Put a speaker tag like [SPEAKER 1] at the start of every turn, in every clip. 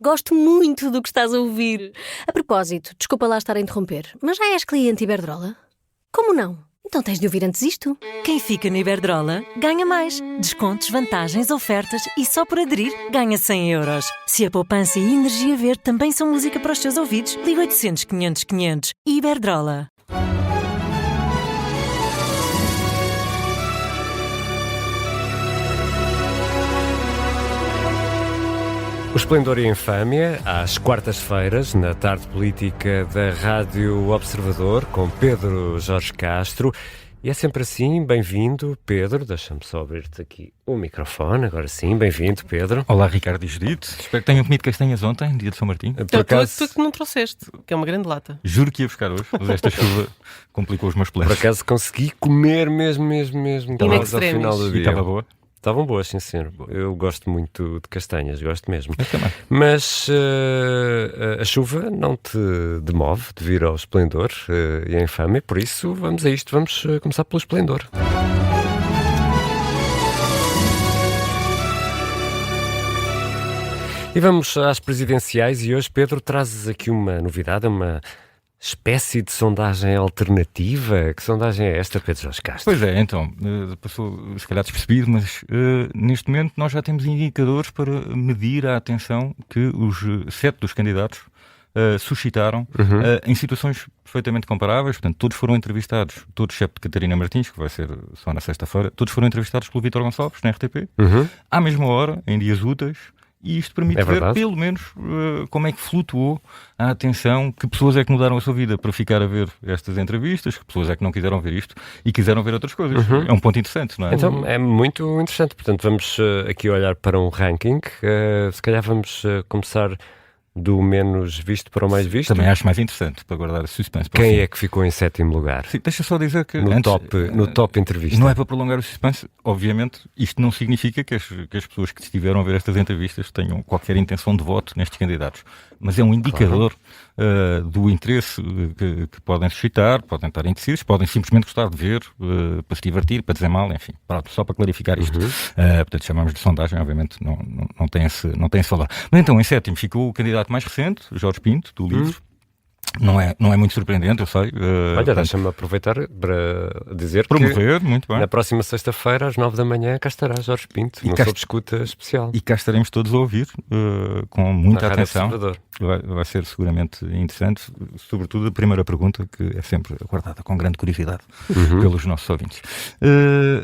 [SPEAKER 1] Gosto muito do que estás a ouvir. A propósito, desculpa lá estar a interromper, mas já és cliente Iberdrola? Como não? Então tens de ouvir antes isto.
[SPEAKER 2] Quem fica na Iberdrola ganha mais. Descontos, vantagens, ofertas e só por aderir ganha 100 euros. Se a poupança e a energia verde também são música para os teus ouvidos, liga 800 500 500. Iberdrola.
[SPEAKER 3] O Esplendor e a Infâmia, às quartas-feiras, na tarde política da Rádio Observador, com Pedro Jorge Castro. E é sempre assim, bem-vindo, Pedro. Deixa-me só abrir-te aqui o microfone. Agora sim, bem-vindo, Pedro.
[SPEAKER 4] Olá, Ricardo e Judite. Espero que tenham comido castanhas ontem, dia de São Martim.
[SPEAKER 3] Por acaso,
[SPEAKER 5] Tu que não trouxeste, que é uma grande lata.
[SPEAKER 4] Juro que ia buscar hoje, mas esta chuva complicou os meus planos.
[SPEAKER 3] por acaso consegui comer mesmo quase ao final do
[SPEAKER 4] E
[SPEAKER 3] dia.
[SPEAKER 4] estava boa?
[SPEAKER 3] Estavam boas, sim, senhor. Eu gosto muito de castanhas, gosto mesmo.
[SPEAKER 4] Eu também.
[SPEAKER 3] Mas a chuva não te demove de vir ao Esplendor e à Infâmia, por isso vamos a isto, vamos começar pelo Esplendor. E vamos às presidenciais e hoje, Pedro, trazes aqui uma novidade, uma espécie de sondagem alternativa. Que sondagem é esta, Pedro Jorge Castro?
[SPEAKER 4] Pois é, então, passou se calhar despercebido, mas neste momento nós já temos indicadores para medir a atenção que os 7 dos candidatos suscitaram em situações perfeitamente comparáveis. Portanto, todos foram entrevistados, todos excepto Catarina Martins, que vai ser só na sexta-feira, todos foram entrevistados pelo Vítor Gonçalves, na RTP, à mesma hora, em dias úteis. E isto permite ver, pelo menos, como é que flutuou a atenção, que pessoas é que mudaram a sua vida para ficar a ver estas entrevistas, que pessoas é que não quiseram ver isto e quiseram ver outras coisas. É um ponto interessante, não é?
[SPEAKER 3] Então, é muito interessante. Portanto, vamos aqui olhar para um ranking. Se calhar vamos começar do menos visto para o mais visto.
[SPEAKER 4] Também acho mais interessante, para guardar a suspense.
[SPEAKER 3] Quem é que ficou em 7º lugar?
[SPEAKER 4] Sim, deixa só dizer que
[SPEAKER 3] no top entrevista.
[SPEAKER 4] Não é para prolongar o suspense, obviamente, isto não significa que as pessoas que estiveram a ver estas entrevistas tenham qualquer intenção de voto nestes candidatos, mas é um indicador do interesse que podem suscitar, podem estar indecisos, podem simplesmente gostar de ver, para se divertir, para dizer mal, enfim. Pronto, só para clarificar isto. Portanto, chamamos de sondagem, obviamente, não tem esse valor. Mas então, em 7º ficou o candidato mais recente, Jorge Pinto, do LIVRE. Não é muito surpreendente, eu sei.
[SPEAKER 3] Olha, deixa-me aproveitar para dizer
[SPEAKER 4] promover,
[SPEAKER 3] que
[SPEAKER 4] muito bem.
[SPEAKER 3] Na próxima sexta-feira, às 9 da manhã, cá estará Jorge Pinto, no Sob Escuta Especial.
[SPEAKER 4] E cá estaremos todos a ouvir, com muita atenção.
[SPEAKER 3] Observador.
[SPEAKER 4] Vai ser seguramente interessante, sobretudo a primeira pergunta, que é sempre aguardada com grande curiosidade pelos nossos ouvintes.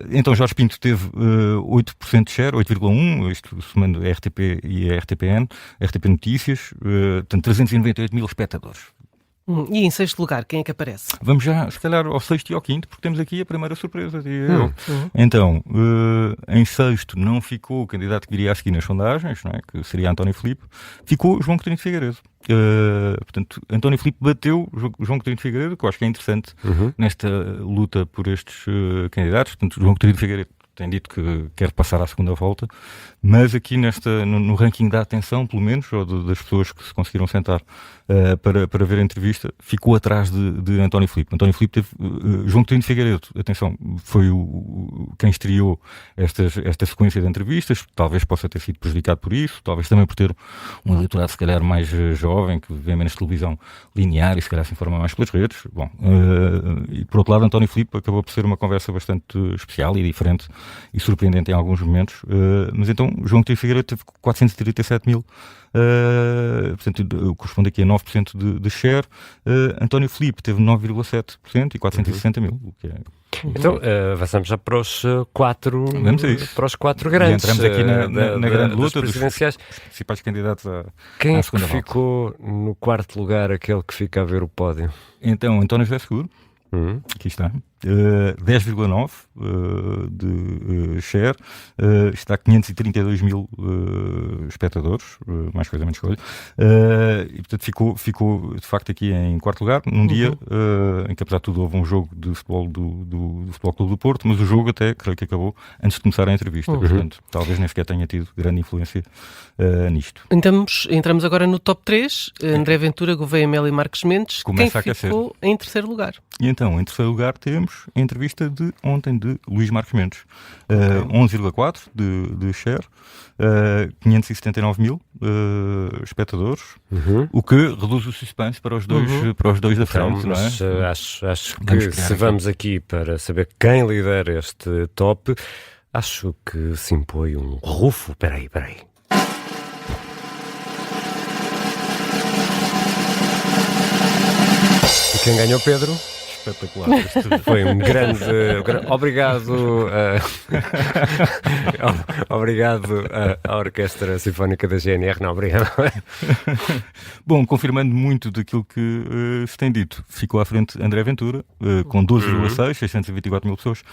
[SPEAKER 4] Então, Jorge Pinto teve 8% de share, 8,1%, isto somando a RTP e a RTPN, RTP Notícias, portanto, 398 mil espectadores.
[SPEAKER 5] E em 6º lugar, quem é que aparece?
[SPEAKER 4] Vamos já, se calhar, ao 6º e ao 5º, porque temos aqui a primeira surpresa, diria eu. Então, em 6º não ficou o candidato que viria a seguir nas sondagens, não é? Que seria António Filipe, ficou João Coutinho de Figueiredo. Portanto, António Filipe bateu João Coutinho de Figueiredo, que eu acho que é interessante nesta luta por estes candidatos. Portanto, João Coutinho de Figueiredo tem dito que quer passar à segunda volta, mas aqui no ranking da atenção, pelo menos, ou das pessoas que se conseguiram sentar para ver a entrevista, ficou atrás de António Filipe. António Filipe teve João Coutinho de Figueiredo, atenção, foi quem estreou esta sequência de entrevistas, talvez possa ter sido prejudicado por isso, talvez também por ter um eleitorado se calhar mais jovem, que vê menos televisão linear e se calhar se informa mais pelas redes. Bom, e por outro lado, António Filipe acabou por ser uma conversa bastante especial e diferente e surpreendente em alguns momentos, mas então João Coutinho de Figueiredo teve 437 mil, portanto corresponde aqui a 9% de share. António Filipe teve 9,7% e 460 mil, o que é...
[SPEAKER 3] Então, avançamos já para os 4
[SPEAKER 4] grandes.
[SPEAKER 3] grandes.
[SPEAKER 4] E entramos aqui na grande luta dos
[SPEAKER 3] presidenciais.
[SPEAKER 4] Principais candidatos à
[SPEAKER 3] Quem é que
[SPEAKER 4] segunda volta.
[SPEAKER 3] ficou no 4º lugar, aquele que fica a ver o pódio?
[SPEAKER 4] Então, António José Seguro, aqui está, 10,9% de share, está a 532 mil espectadores, mais coisa menos coisa, e portanto ficou de facto aqui em 4º lugar, num dia em que apesar de tudo houve um jogo de futebol do Futebol Clube do Porto, mas o jogo até creio que acabou antes de começar a entrevista, portanto talvez nem sequer tenha tido grande influência nisto.
[SPEAKER 5] Entramos agora no top 3, André Ventura, Gouveia Melo e Marcos Mendes.
[SPEAKER 4] Começa
[SPEAKER 5] Quem ficou em 3º lugar?
[SPEAKER 4] E então, em 3º lugar temos temos a entrevista de ontem de Luís Marcos Mendes. 11,4 de share, 579 mil espectadores, o que reduz o suspense para os dois da frente.
[SPEAKER 3] Então, mas
[SPEAKER 4] não é?
[SPEAKER 3] acho que se vamos aqui para saber quem lidera este top, acho que se impõe um rufo. Espera aí. E quem ganhou, Pedro?
[SPEAKER 4] Espetacular.
[SPEAKER 3] Foi um grande... Obrigado obrigado à Orquestra Sinfónica da GNR. Não, obrigado.
[SPEAKER 4] Bom, confirmando muito daquilo que se tem dito, ficou à frente André Ventura, com 12,6, 624 mil pessoas.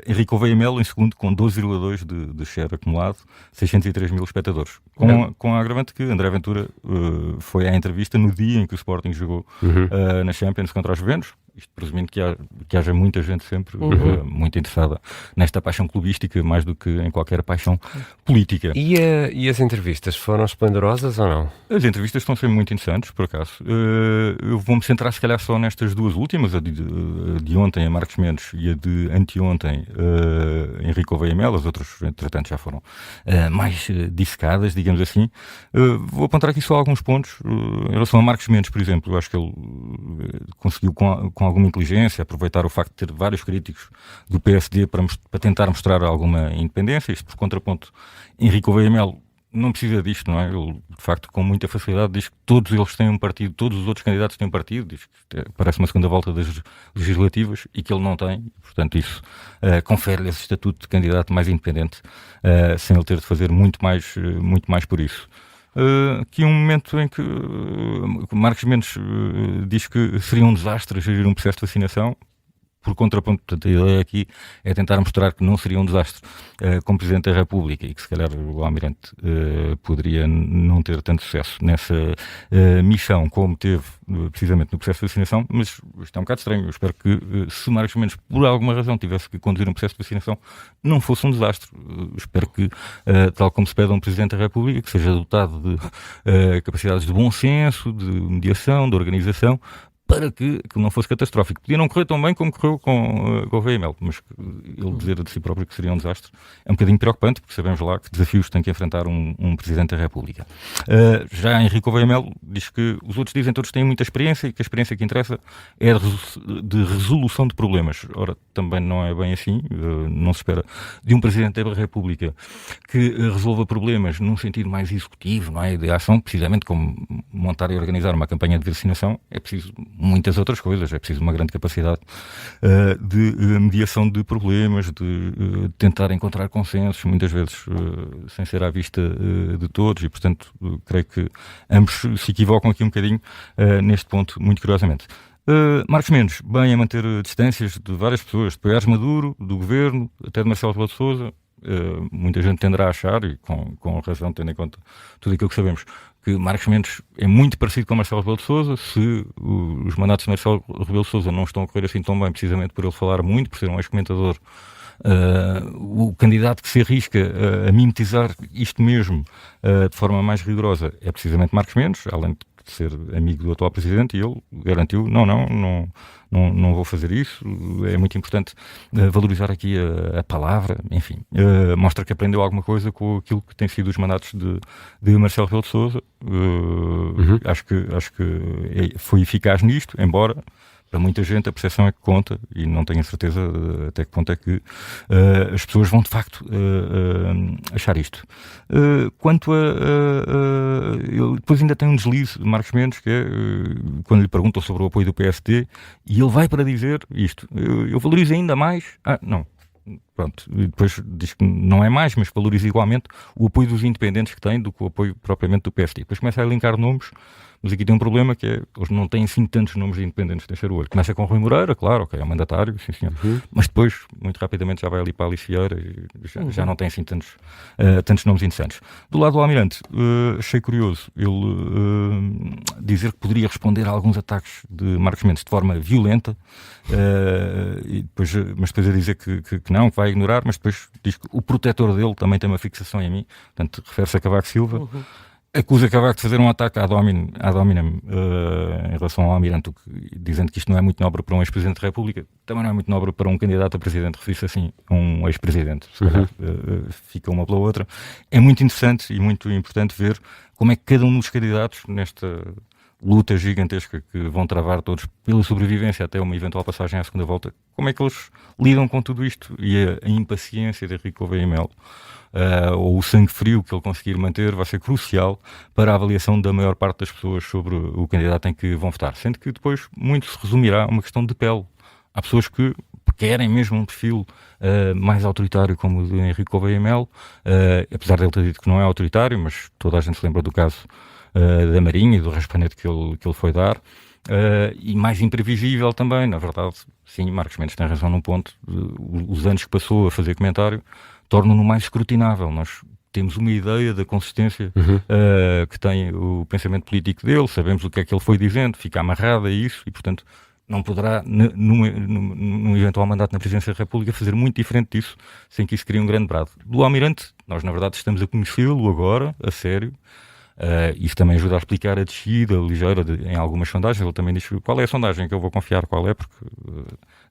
[SPEAKER 4] Henrique Gouveia Melo em segundo, com 12,2 de share acumulado, 603 mil espectadores. Com a agravante que André Ventura foi à entrevista no dia em que o Sporting jogou na Champions contra os Juventus. Isto presumindo que haja muita gente sempre muito interessada nesta paixão clubística, mais do que em qualquer paixão política.
[SPEAKER 3] E as entrevistas foram esplendorosas ou não?
[SPEAKER 4] As entrevistas estão sempre muito interessantes, por acaso. Eu vou-me centrar se calhar só nestas duas últimas, a de ontem, a Marcos Mendes, e a de anteontem, Henrique Gouveia Melo. As outras, entretanto, já foram mais dissecadas, digamos assim. Vou apontar aqui só alguns pontos. Em relação a Marcos Mendes, por exemplo, eu acho que ele conseguiu com alguma inteligência aproveitar o facto de ter vários críticos do PSD para tentar mostrar alguma independência. Isto por contraponto, Henrique Gouveia Melo não precisa disto, não é? Ele, de facto, com muita facilidade diz que todos eles têm um partido, todos os outros candidatos têm um partido, diz que parece uma segunda volta das legislativas e que ele não tem. Portanto, isso confere-lhe esse estatuto de candidato mais independente, sem ele ter de fazer muito mais por isso. Aqui um momento em que Marcos Mendes diz que seria um desastre gerir um processo de vacinação. Por contraponto, portanto, a ideia aqui é tentar mostrar que não seria um desastre como Presidente da República e que se calhar o Almirante poderia não ter tanto sucesso nessa missão como teve precisamente no processo de vacinação, mas isto é um bocado estranho. Eu espero que se Marcos Mendes por alguma razão tivesse que conduzir um processo de vacinação não fosse um desastre. Espero que, tal como se pede a um Presidente da República, que seja dotado de capacidades de bom senso, de mediação, de organização, para que não fosse catastrófico. Podia não correr tão bem como correu com Gouveia Melo, mas ele dizer de si próprio que seria um desastre é um bocadinho preocupante, porque sabemos lá que desafios tem que enfrentar um Presidente da República. Já Henrique Gouveia Melo diz que os outros dizem todos têm muita experiência e que a experiência que interessa é de resolução de problemas. Ora, também não é bem assim. Não se espera de um Presidente da República que resolva problemas num sentido mais executivo, não é? De ação, precisamente como montar e organizar uma campanha de vacinação, é preciso muitas outras coisas, é preciso uma grande capacidade de mediação de problemas, de tentar encontrar consensos, muitas vezes sem ser à vista de todos, e portanto creio que ambos se equivocam aqui um bocadinho neste ponto, muito curiosamente. Marcos Mendes, bem a manter distâncias de várias pessoas, de Pérez Maduro, do Governo, até de Marcelo Rebelo de Sousa. Muita gente tenderá a achar, e com razão, tendo em conta tudo aquilo que sabemos, que Marcos Mendes é muito parecido com Marcelo Rebelo de Sousa. Se os mandatos de Marcelo Rebelo de Sousa não estão a correr assim tão bem, precisamente por ele falar muito, por ser um ex-comentador, o candidato que se arrisca a mimetizar isto mesmo de forma mais rigorosa é precisamente Marcos Mendes, além de ser amigo do atual Presidente, e ele garantiu, não vou fazer isso. É muito importante valorizar aqui a palavra, enfim, mostra que aprendeu alguma coisa com aquilo que tem sido os mandatos de Marcelo Rebelo de Sousa. Acho que foi eficaz nisto, embora para muita gente a percepção é que conta, e não tenho a certeza até que ponto é que as pessoas vão de facto achar isto. Quanto depois ainda tem um deslize de Marcos Mendes, que é quando lhe perguntam sobre o apoio do PSD, e ele vai para dizer isto: eu valorizo ainda mais. Pronto, e depois diz que não é mais, mas valoriza igualmente o apoio dos independentes que tem do que o apoio propriamente do PSD. Depois começa a elencar nomes, mas aqui tem um problema, que é eles não têm assim tantos nomes de independentes, deixar o olho. Começa com Rui Moreira, claro, ok, é um mandatário, sim senhor, mas depois, muito rapidamente, já vai ali para a Alice Vieira e já não tem assim tantos nomes interessantes. Do lado do Almirante, achei curioso ele dizer que poderia responder a alguns ataques de Marcos Mendes de forma violenta, mas depois a dizer que não, que vai ignorar, mas depois diz que o protetor dele também tem uma fixação em mim, portanto refere-se a Cavaco Silva. acusa Cavaco de fazer um ataque ad hominem em relação ao Almirante, dizendo que isto não é muito nobre para um ex-presidente da República, também não é muito nobre para um candidato a presidente, refere-se assim a um ex-presidente. Se calhar, fica uma pela outra. É muito interessante e muito importante ver como é que cada um dos candidatos, nesta luta gigantesca que vão travar todos pela sobrevivência até uma eventual passagem à segunda volta, como é que eles lidam com tudo isto e a impaciência de Henrique Gouveia e Melo, ou o sangue frio que ele conseguir manter, vai ser crucial para a avaliação da maior parte das pessoas sobre o candidato em que vão votar, sendo que depois muito se resumirá a uma questão de pele. Há pessoas que querem mesmo um perfil mais autoritário como o de Henrique Gouveia e Melo, apesar de ele ter dito que não é autoritário, mas toda a gente se lembra do caso da Marinha e do raspanete que ele foi dar, e mais imprevisível também, na verdade. Sim, Marcos Mendes tem razão num ponto, os anos que passou a fazer comentário tornam-no mais escrutinável. Nós temos uma ideia da consistência que tem o pensamento político dele, sabemos o que é que ele foi dizendo, fica amarrado a isso e, portanto, não poderá, num eventual mandato na Presidência da República, fazer muito diferente disso, sem que isso crie um grande brado. Do Almirante, nós, na verdade, estamos a conhecê-lo agora, a sério. Isso também ajuda a explicar a descida ligeira em algumas sondagens. Ele também diz qual é a sondagem que eu vou confiar, qual é, porque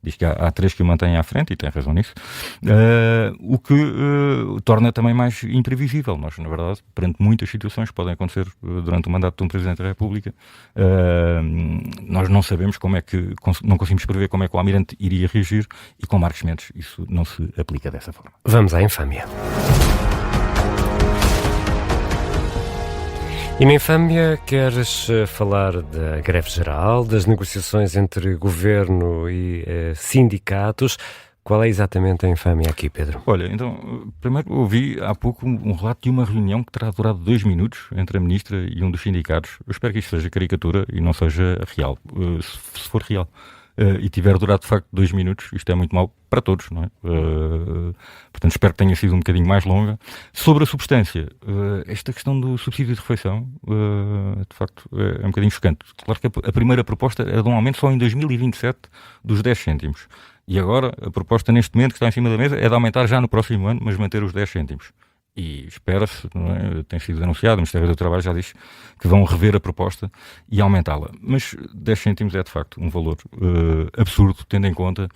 [SPEAKER 4] diz que há 3 que o mantêm à frente e tem razão nisso, o que torna também mais imprevisível. Nós, na verdade, perante muitas situações que podem acontecer durante o mandato de um Presidente da República, nós não sabemos como é que, não conseguimos prever como é que o Almirante iria reagir, e com Marcos Mendes isso não se aplica dessa forma.
[SPEAKER 3] Vamos à infâmia. E na infâmia queres falar da greve geral, das negociações entre governo e sindicatos. Qual é exatamente a infâmia aqui, Pedro?
[SPEAKER 4] Olha, então, primeiro ouvi há pouco um relato de uma reunião que terá durado 2 minutos entre a ministra e um dos sindicatos. Eu espero que isto seja caricatura e não seja real. Se for real e tiver durado de facto 2 minutos, isto é muito mau para todos, não é? Portanto, espero que tenha sido um bocadinho mais longa. Sobre a substância, esta questão do subsídio de refeição, de facto, é um bocadinho chocante. Claro que a primeira proposta era de um aumento só em 2027 dos 10 cêntimos. E agora, a proposta neste momento que está em cima da mesa é de aumentar já no próximo ano, mas manter os 10 cêntimos. E espera-se, não é? Tem sido anunciado, o Ministério do Trabalho já diz que vão rever a proposta e aumentá-la. Mas 10 cêntimos é de facto um valor absurdo, tendo em conta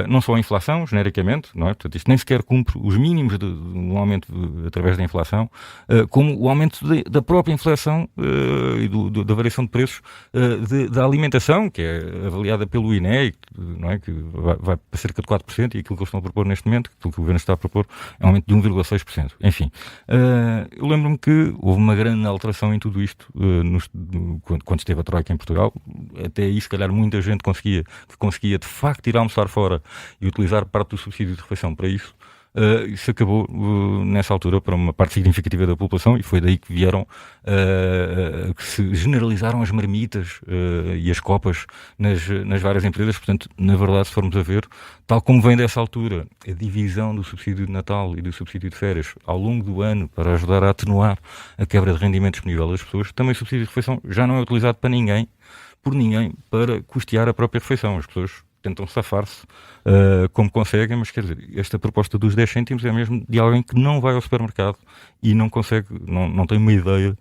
[SPEAKER 4] não só a inflação, genericamente, não é? Portanto, isto nem sequer cumpre os mínimos de um aumento através da inflação, como o aumento da própria inflação e da variação de preços da alimentação, que é avaliada pelo INE, não é? Que vai para cerca de 4%, e aquilo que eles estão a propor neste momento, aquilo que o Governo está a propor, é um aumento de 1,6%. Enfim, eu lembro-me que houve uma grande alteração em tudo isto quando esteve a Troika em Portugal. Até aí, se calhar, muita gente conseguia de facto ir almoçar fora e utilizar parte do subsídio de refeição para isso. Isso acabou nessa altura para uma parte significativa da população, e foi daí que vieram que se generalizaram as marmitas e as copas nas várias empresas. Portanto, na verdade, se formos a ver, tal como vem dessa altura a divisão do subsídio de Natal e do subsídio de férias ao longo do ano para ajudar a atenuar a quebra de rendimento disponível das pessoas, também o subsídio de refeição já não é utilizado por ninguém para custear a própria refeição. As pessoas tentam safar-se como conseguem, mas quer dizer, esta proposta dos 10 cêntimos é mesmo de alguém que não vai ao supermercado e não consegue, não tem uma ideia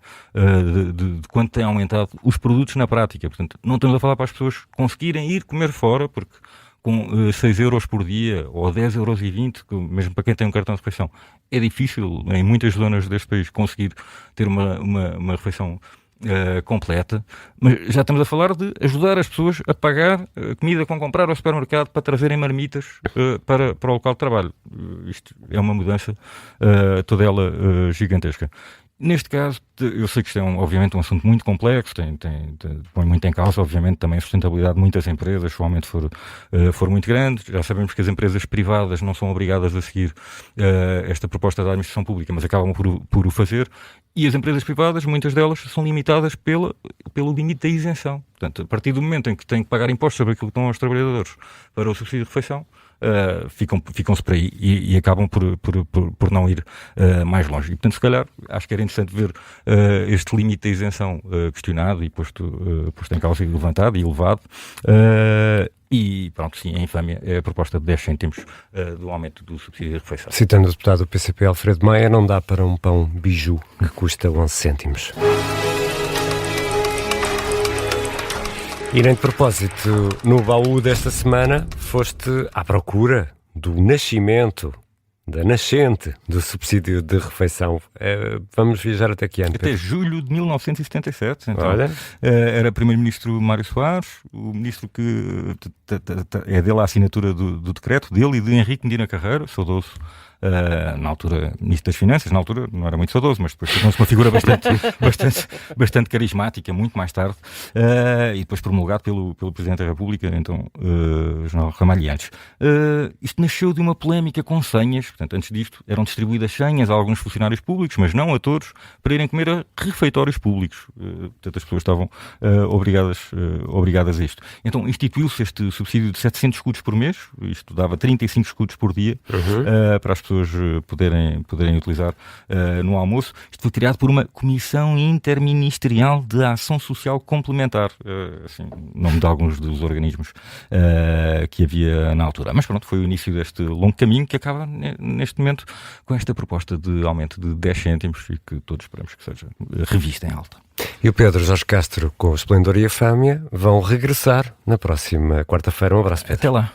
[SPEAKER 4] de quanto tem aumentado os produtos na prática. Portanto, não estamos a falar para as pessoas conseguirem ir comer fora, porque com 6 euros por dia ou 10,20 €, mesmo para quem tem um cartão de refeição, é difícil em muitas zonas deste país conseguir ter uma refeição completa, mas já estamos a falar de ajudar as pessoas a pagar a comida que vão comprar ao supermercado para trazerem marmitas para o local de trabalho. Isto é uma mudança toda ela gigantesca. Neste caso, eu sei que isto é obviamente um assunto muito complexo, põe muito em causa, obviamente, também a sustentabilidade de muitas empresas, se o aumento for muito grande. Já sabemos que as empresas privadas não são obrigadas a seguir esta proposta da administração pública, mas acabam por o fazer. E as empresas privadas, muitas delas, são limitadas pelo limite da isenção. Portanto, a partir do momento em que têm que pagar impostos sobre aquilo que estão aos trabalhadores para o subsídio de refeição, ficam-se por aí e acabam por não ir mais longe. E, portanto, se calhar, acho que era interessante ver este limite da isenção questionado e posto em causa e levantado e elevado. E pronto, sim, a infâmia é a proposta de 10 cêntimos do aumento do subsídio de refeição.
[SPEAKER 3] Citando o deputado do PCP, Alfredo Maia, não dá para um pão biju que custa 11 cêntimos. E nem de propósito, no baú desta semana, foste à procura do nascimento, da nascente do subsídio de refeição. Vamos viajar até que ano?
[SPEAKER 4] Até julho de 1977. Então,
[SPEAKER 3] Olha.
[SPEAKER 4] Era primeiro-ministro Mário Soares, o ministro que é dele a assinatura do decreto, dele e de Henrique Medina Carreira, saudoso. Na altura, Ministro das Finanças, na altura não era muito saudoso, mas depois tornou-se uma figura bastante carismática, muito mais tarde, e depois promulgado pelo Presidente da República, então, General Ramalhianes. Isto nasceu de uma polémica com senhas, portanto, antes disto eram distribuídas senhas a alguns funcionários públicos, mas não a todos, para irem comer a refeitórios públicos. Portanto, as pessoas estavam obrigadas a isto. Então, instituiu-se este subsídio de 700 escudos por mês, isto dava 35 escudos por dia, para as pessoas poderem utilizar no almoço. Isto foi criado por uma Comissão Interministerial de Ação Social Complementar, assim, nome de alguns dos organismos que havia na altura. Mas pronto, foi o início deste longo caminho que acaba neste momento com esta proposta de aumento de 10 cêntimos e que todos esperamos que seja revista em alta.
[SPEAKER 3] E o Pedro Jorge Castro, com o Esplendor e a Fâmia, vão regressar na próxima quarta-feira. Um abraço, Pedro.
[SPEAKER 4] Até lá.